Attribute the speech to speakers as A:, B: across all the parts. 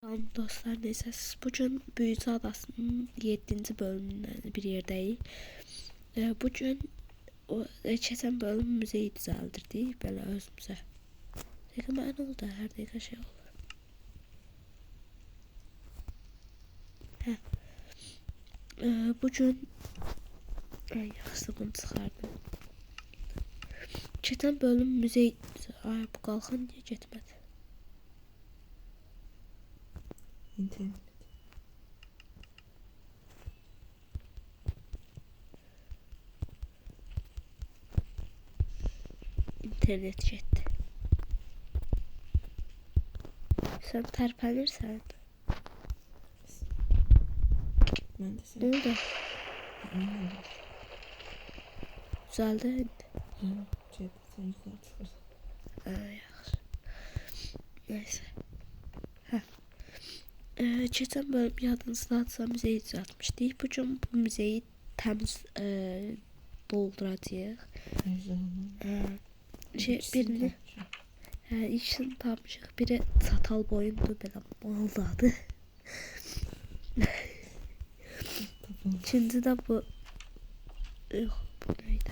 A: Salam dostlar, neyse siz bugün Büyücü Adasının 7. bölümünden bir yerdeyiz. Bugün keçən bölüm müzeyi düzəldirdik belə özümüzə. Dəqiqə mənə oldu, hər dəqiqə şey olur. Bugün yaxşı bunu çıxardım. Keçən bölüm müzeyi, ay bu qalxan niyə getmədi?
B: İnternet.
A: İnternet getdi. Sən tərpənirsən.
B: Ben de sen.
A: Ne oldu?
B: Bilmiyorum.
A: Düzəldi indi.
B: Cep sen yukarı çıkarsın.
A: Yaxşı. Neyse. Keçən bölüm yadınızdadsa müzeyi düzəltmişdik. Bugün bu müzeyi təmiz dolduracağıq. Birini ikisini tapmışıq. Biri çatal boyundur, belə maldadır. İkinci də bu. Yox, bu neydi?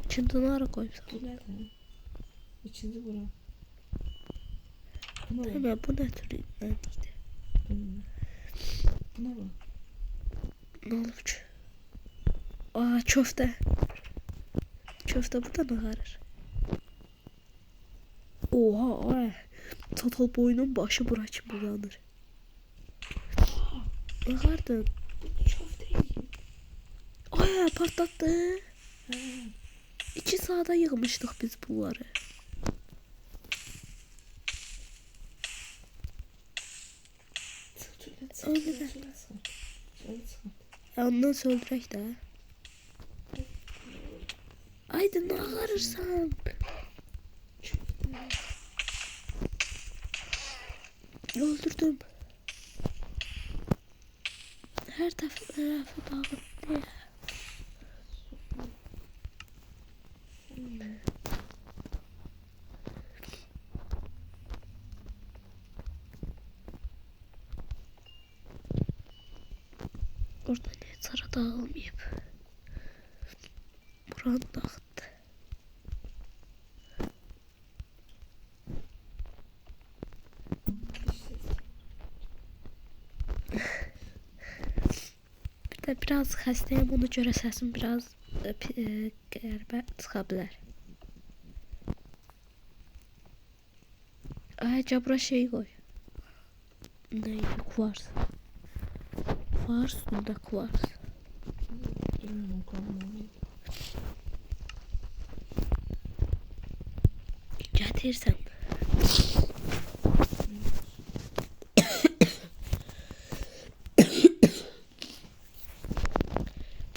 A: İkinci ara qoyubsan?
B: Bu ne? İkinci bura. Buna bak.
A: Hemen bu ne tür idi?
B: Buna bak.
A: Ne olub ki? Aa, köftə. Köftə buradan ağarır. Oha, ay. Çatal boyunun başı bura kimi uzanır. Ağardın.
B: Köfteyi.
A: Ay, patlattı. 2 saata yığmışdıq biz bunları. Öyle. Ondan söndürək də. Aydın, nə ağarırsan? Öldürdüm. Her tarafı dağıttı. Orada ne çara dağılmayıp. Buranı dağıttı. Bir de biraz hastayım, ona göre sesim biraz qəribə çıxa bilər. Ayrıca bura şey koy. Neydi? Kuvars. Var üstünde kuvars. Getirsen.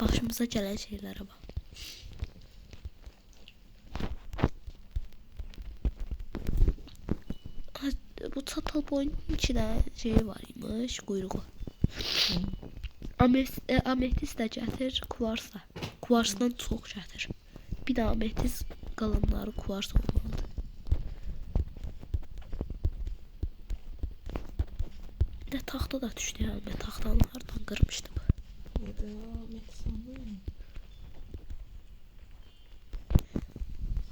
A: Başımıza gelen şeylere bak. Bu çatal boyunun içine şey varmış, kuyruğu. Ametist də gətir, kuvars da. Kuvarsdan çox gətir. Bir də ametist qalanları kuvars olmalıdır. Bir də taxta da düşdü ya, mən taxtanı hardan qırmışdım.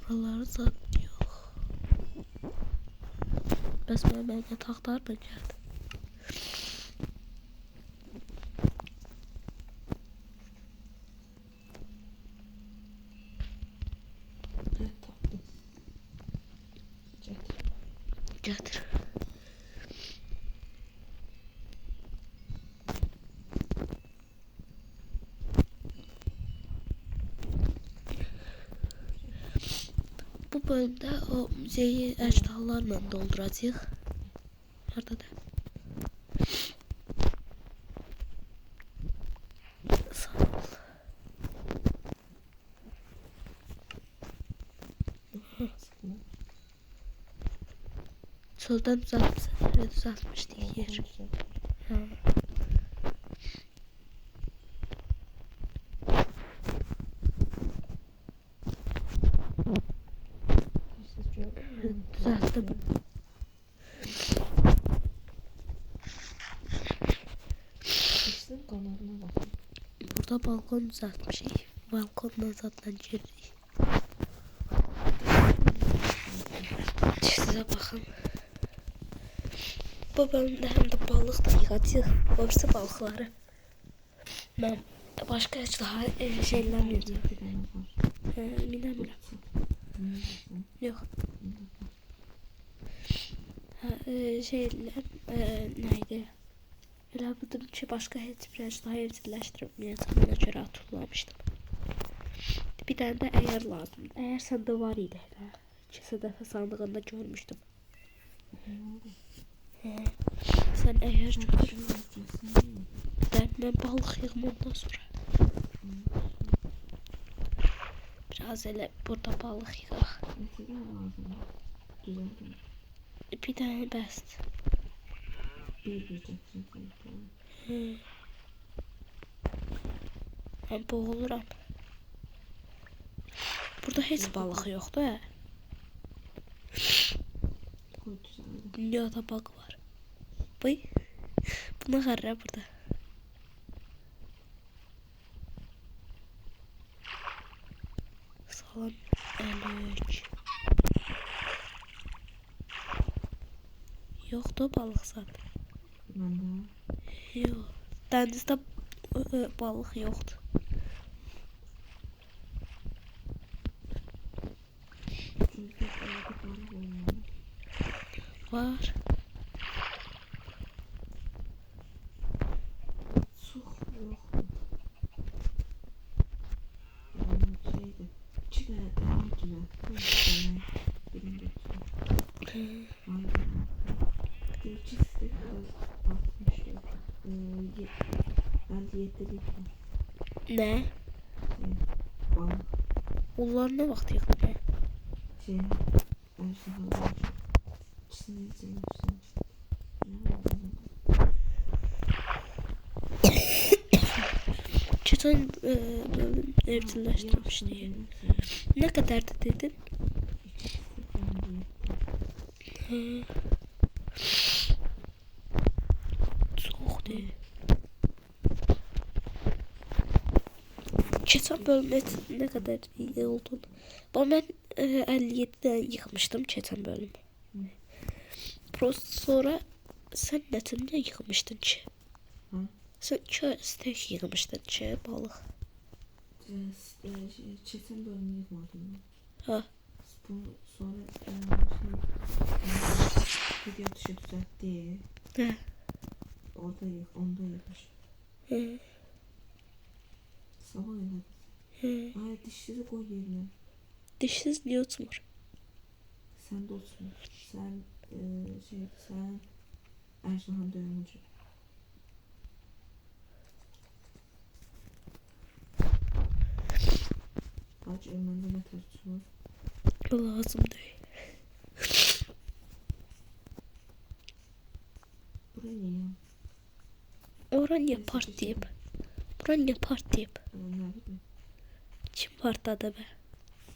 A: Buraları zat yox. Bəs mənə taxta hardan gəldi? Getir. Bu bölümde o müzeyi əjdahalarla dolduracağıq. Haradadır? Sağ ol. Soldan düzeltmiştik yer. Düzelttim.
B: kanalına bakın.
A: Burada balkon düzeltmişik. Balkondan zaten girdik. Size bakın. Bu bölümde hem de balık da yıkatıyor. Hepsi balıkları. Ben başka hiç daha şeyler yedim. Bilmiyorum. Yok. Şeyler neydi? Elə bildim ki, başqa heç bir daha evcilleşdirməyəcəm. Ona görə atulamışdım. Bir dənə də əgər lazımdır. Əgər səndə var idi. İkisi dəfə sandığında görmüşdüm. Sən əgər mən balıq yığım ondan sonra. Biraz elə burada balıq yığaq. Bir dənə bəsdir. Ben boğuluram. Burada hiç balık yoktu he. Dünyada bug var. Bıy. Buna karra burada. Salam əleyk. Yoktu balık zaten. Yok. Denizde balık yoktu. Var.
B: Su yok. Şeydi. Çiğne, birinci. İkisi de 64. Ben diyettelik var.
A: Ne?
B: Balık.
A: Onlar ne vakti yıkıldı?
B: Ben şu halı içine izlemiştim.
A: Geçen bölüm evcilleştirmişti. Ne kadardı dedin? Soğuk değil. Geçen bölüm ne kadar iyi olduğunu. Ama ben 57'den yıkmıştım geçen bölüm. Prost sonra sen netinde yıkmıştın ki. Sen köstek yıkmıştın ki balık.
B: Çetin bölümü yıkmadım.
A: Ha.
B: Bu sonra video dışı düzeltti.
A: He.
B: Onda yıkmış.
A: He.
B: Sabah oynadı.
A: He.
B: Ay dişsizi koy yerine.
A: Dişsiz niye oturmur?
B: Sen de oturma. Sen sen Erşan'ın dövmücü. Kaç ölmende ne tartışma?
A: Lazım değil.
B: Buraya niye ya?
A: Oran niye partiyip? Buran niye partiyip?
B: Ne bileyim.
A: Kim partladı be?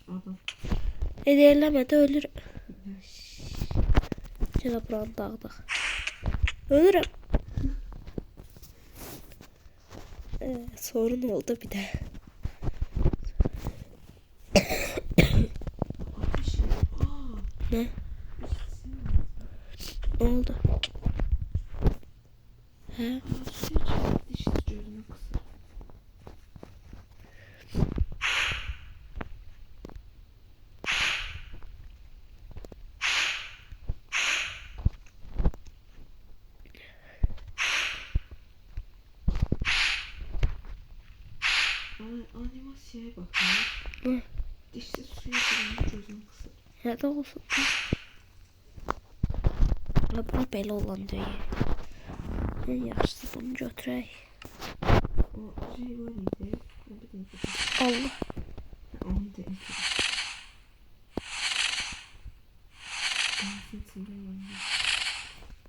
B: Adam.
A: Ederlemedi ölürüm. Gene buranı dağıdıq. Ölürüm. Sorun oldu bir de.
B: Ateş ya.
A: Ne? Ne oldu? He?
B: Dişsiz gözüme kısır. Animasyaya bak ya.
A: Ne?
B: Dişsiz suya girince gözüme kısır.
A: Ya da olsun. Buna belə olan deyil. En yaxşısı bunu götürək.
B: O şey var idi. Ne bileyim.
A: Allah.
B: Onu da ekledim. Denizin içinde yandı.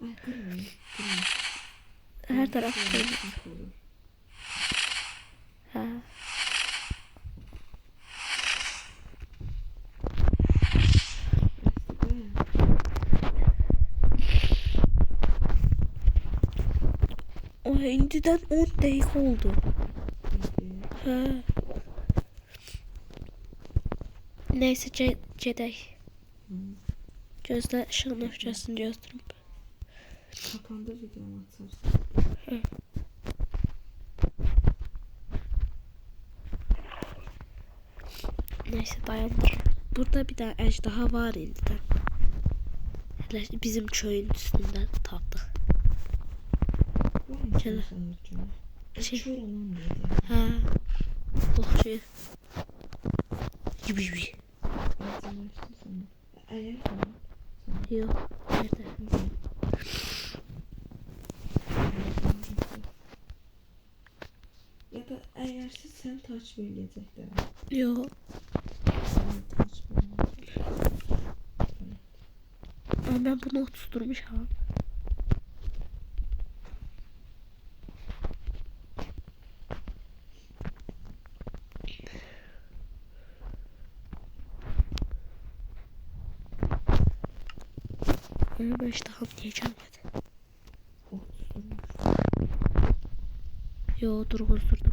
B: Ay kırmayın.
A: Her taraf kırmızı. Ha. O indidən 10 dəqiqə oldu. Hə. Neyse gedək. Gözlə işığın öfkəsini göstərim.
B: Kapanda videomu açarsın.
A: Neyse dayandır. Burada bir tane ejderha var indidən. Hələ bizim köyün üstündə tapdıq.
B: Gel.
A: Şey.
B: Kör olan dedi.
A: Hə. Oxşuyur. Gibi.
B: Acılaştı sana. Eğer falan.
A: Yox. Nerede?
B: Ya da eğer sen taç verecekler.
A: Yox.
B: Taç verecekler.
A: Ama mən bunu oturtmuşam. Ben iştahım niye gelmedi? Yo durguzdurdum.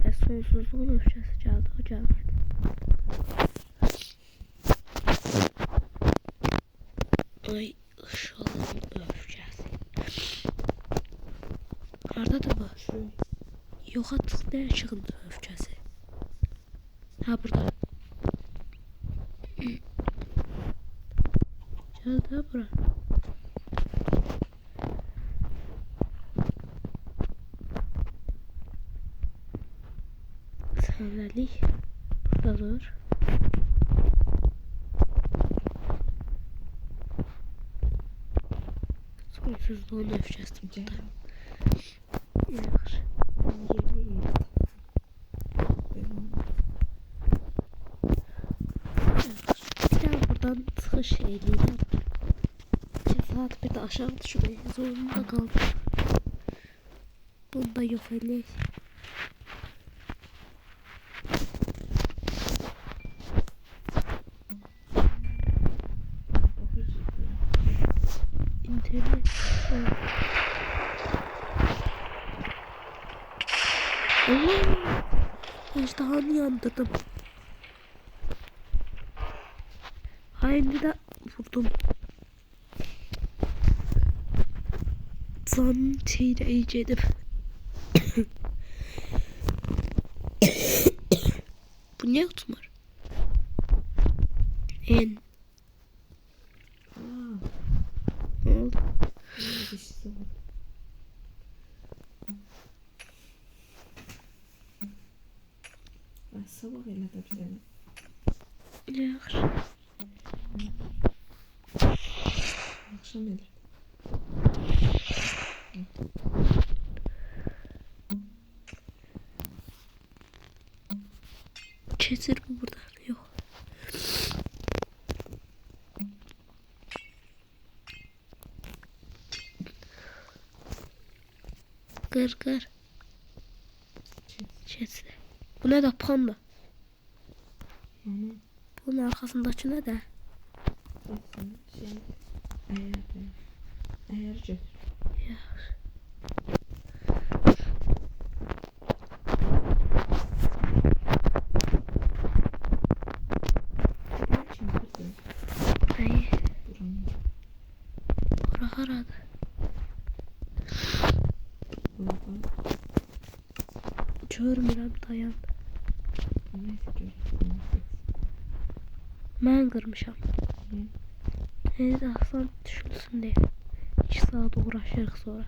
A: Ve sonsuzluğun öfkesi geldi, o gelmedi. Ay ışığın öfkesi. Haradadır bu? Yok artık ne ışığın öfkesi? Ha burada. Geldi ha bura. Sandalye. Burada dur. Sonsuzluğun öfkesi burada. Yaxşı. Bir daha buradan çıxış eləyirəm. 2 saat bir də aşağı düşmək zorunda qaldım. Bunu da yox eləyək. İnternet. Allah! Ejderhanı yandırdım. Haydi de vurdum. Can çeyreği edip. Bu ne tutmur? En. Ne oldu?
B: Ben sabah elə də bilərəm.
A: Yaxşı.
B: Akşam elə.
A: Keçir mi buradan? Yok. Kır kır. Keçir. Bu ne de panda?
B: Ana.
A: Bunun arkasındaki ne de?
B: Baxın, şey, əyərdir. Əyər götür.
A: Yaxşı.
B: Nə kim qırdı?
A: Neyi?
B: Buranı.
A: Bura haradır?
B: Burada.
A: Görmürəm, dayan.
B: Neyse görürüm.
A: Mən qırmışam.
B: Niyə?
A: Neyse Hasan düşülsün diye. 2 saat uğraşırıq sonra.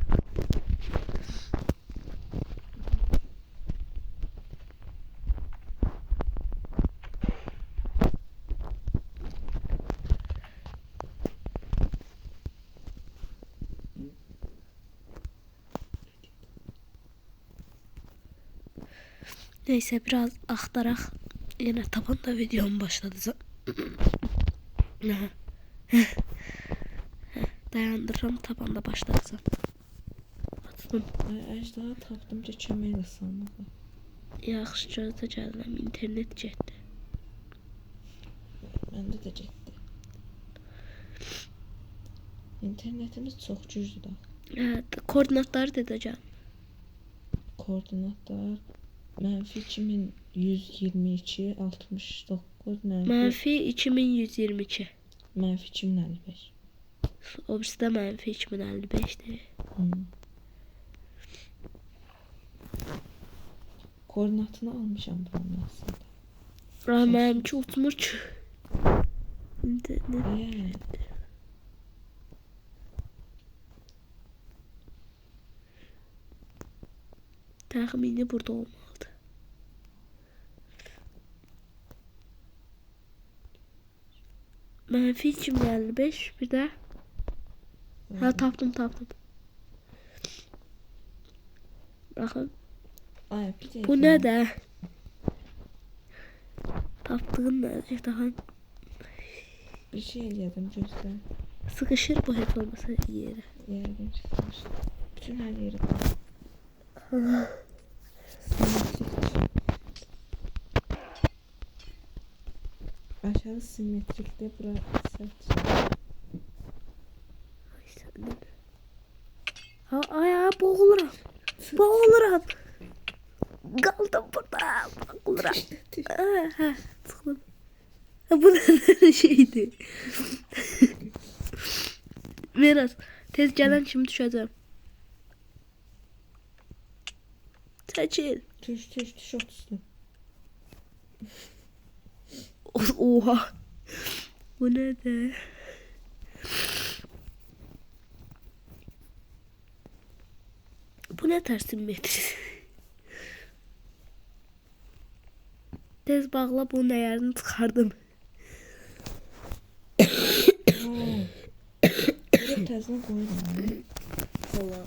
A: Neyse biraz aktarak yine tabanda videom başladı. Dayandırıram tabanda başladı zaten. Açdım.
B: Əcdaha tapdımca kömək də sanmadı.
A: Yaxşı gözlə gəlirəm, internet getdi.
B: Məndə də getdi. İnternetimiz çok cüzdür da.
A: Koordinatları dedəcəm.
B: Koordinatlar -2122 69
A: Mənfi 2122.
B: -2055.
A: O birisi də mənfi 2055'dir.
B: Koordinatını almışam buranın aslında.
A: Mənimki utmur ki. İnternet. Təxmini burada olmalıdır. Mənfi 2055 bir də. Ha tapdım. Baxın.
B: Ay, bir de
A: Bu nə də? Tapdığın nədir? Daha
B: bir şey yedim göster.
A: sıkışır bu heç olmasa yerə.
B: Yerden çıkmış. Bütün her yeri aşağı simetrikte bura sert.
A: Ay boğuluram. Boğuluram. Qaldım burada. Boğuluram. Ha, çıxdım. Bu nə şeydir? Biraz tez gələn kimi düşəcəm. Çəkil.
B: Düş otuzlu.
A: Oha. Bu nədir? Bu nə tərsin metri? Tez bağla bunun əyərini çıxardım.
B: Buraya tezden koydum.
A: Kola.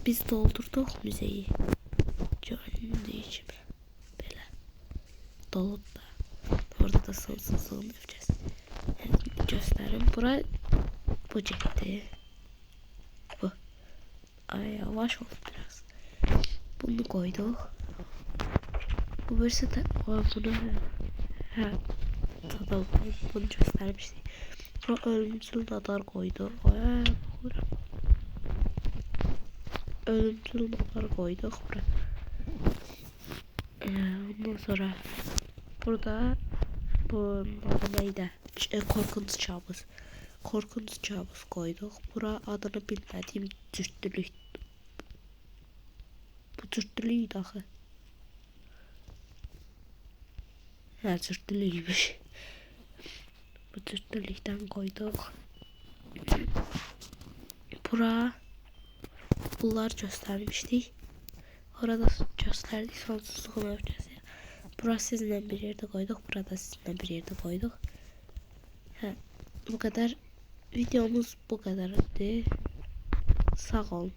A: Biz doldurduq müzeyi. Gördüyünüz kimi. Belə. Dolub da. Orada da sonsuzluğunu yapacağız. Evet, gösterim. Bura bu cepte. Bu. Ay yavaş ol biraz. Bunu koyduk. Bu birisi de bunu bunu göstermiştik. Bura ölümcül nadar koydu. Ay bura. Ölümcül nadar koyduk bura. Ondan sonra burada bu neydi? Korkunç kabus. Korkunç kabus koyduk. Bura adını bilmediğim cürtlülük. Bu cürtlülüydü axı. Ha cürtlülüymüş. Bu cürtlülükten koyduk. Bura bunlar göstermiştik. Orada gösterdik sonsuzluğunu yapacağız ya. Burası sizinle bir yerde koyduk. Burada sizinle bir yerde koyduk. Bu kadar. Videomuz bu kadardı. Sağ olun.